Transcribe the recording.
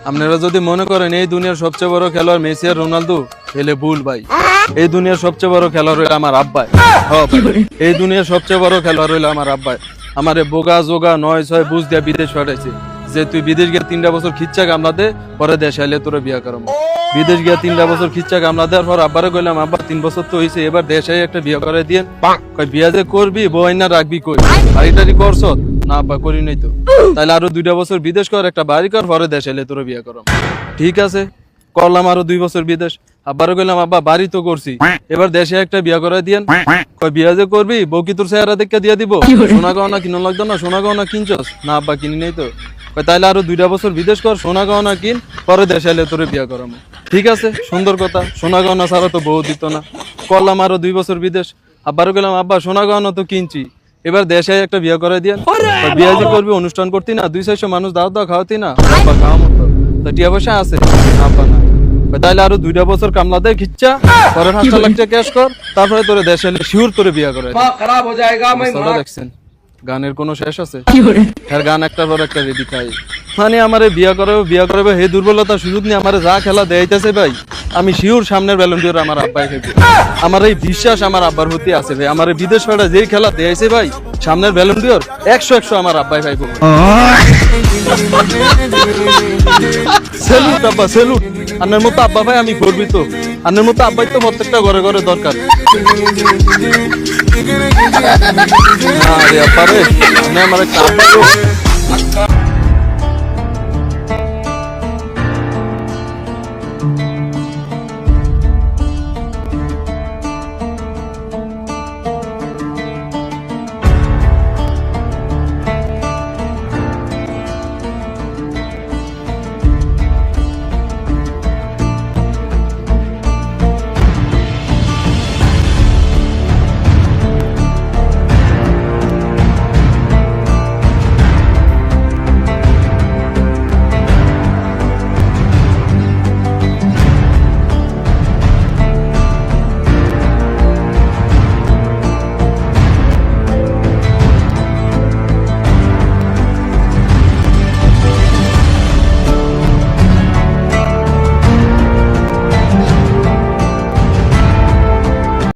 আপনারা যদি মনে করেন এই দুনিয়ার সবচেয়ে বড় খেলোয়াড় মেসি আর রোনালদো, তাহলে ভুল ভাই। এই দুনিয়ার সবচেয়ে বড় খেলোয়াড় হইলো আমার আব্বাই। এই দুনিয়ার সবচেয়ে বড় খেলোয়াড় হইলো আমার আব্বাই। আমারে বোগা জোগা 9-6 বুঝ দিয়া বিদেশ পাঠাইছে যে তুই বিদেশ গিয়ে 3টা বছর খিচ্চা কামলা দে, পরে দেশে আইলে তোরা বিয়া করাবো। বিদেশ গিয়া 3টা বছর খিচ্চা কামলা দেওয়ার পর আব্বারে কইলাম, আব্বা 3 বছর তো হইছে, এবার দেশে একটা বিয়া করে দিয়ে। কই বিয়া যে করবি বই না রাখবি কই, বাড়িটারি করছ না? আব্বা করি নাই তো। তাইলে আরো 2টা বছর বিদেশ কর, একটা বাড়ি কর, পরে দেশে আইলে তোরা বিয়া করাবো। ঠিক আছে, করলাম আরো 2 বছর বিদেশ। আব্বারে কইলাম, আব্বা বাড়ি তো করছি, এবার দেশে একটা বিয়া করে দিয়েন। কই বিয়া যে করবি বউ কি তোর চেহারা দেখে দিয়া দিব? সোনা গহনা কিনো লাগতো না? সোনা গহনা কিনছস না? আব্বা কিনি নাই তো। তাইলে আরো 2টা বছর বিদেশ কর, সোনা গহনা কিন, পরে দেশে আইলে তোরে বিয়া করাবো। ঠিক আছে, সুন্দর কথা, সোনা গহনা ছাড়া তো বউ দিত না। করলাম আরো 2 বছর বিদেশ। আব্বারে কইলাম, আব্বা সোনা গহনা তো কিনছি, এবার দেশে একটা বিয়া করে দিয়েন। বিয়া যে করবি অনুষ্ঠান করতি না, 200-400 মানুষ দাও দাও খাওয়াতি না? আব্বা খাওয়া মতো তো টিয়া পয়সা আছে? আব্বা না। তাইলে আরো 2টা বছর কামলা দেয় খিচ্চা, পরে 5 লাখ টাকা ক্যাশ কর, তারপরে তোরে দেশে এলে শিওর তোরে বিয়া করে। খারাপ হয়ে যায়গা। দেখছেন গানের কোনো শেষ আছে? আর গান একটার পর একটা রেডি খাই। মানে আমারে বিয়া করাবে হে দুর্বলতা সুযোগ নিয়ে আমারে যা খেলা দেয়াইতেছে ভাই, আমি শিওর সামনের ব্যালন ডিওর আমার আব্বাই খেতে। আমার এই বিশ্বাস আমার আব্বার প্রতি আছে ভাই। আমার বিদেশ পাড়া যেই খেলা দেয়াইছে ভাই, সামনের ব্যালন ডিওর 100 আমার আব্বাই ভাই। সেলুট আব্বা, সেলুট। আপনার মতো আব্বা ভাই আমি গর্বিত। আপনার মতো আব্বাই তো প্রত্যেকটা ঘরে ঘরে দরকার। আরে আব্বা রে, আমার একটা আব্বা।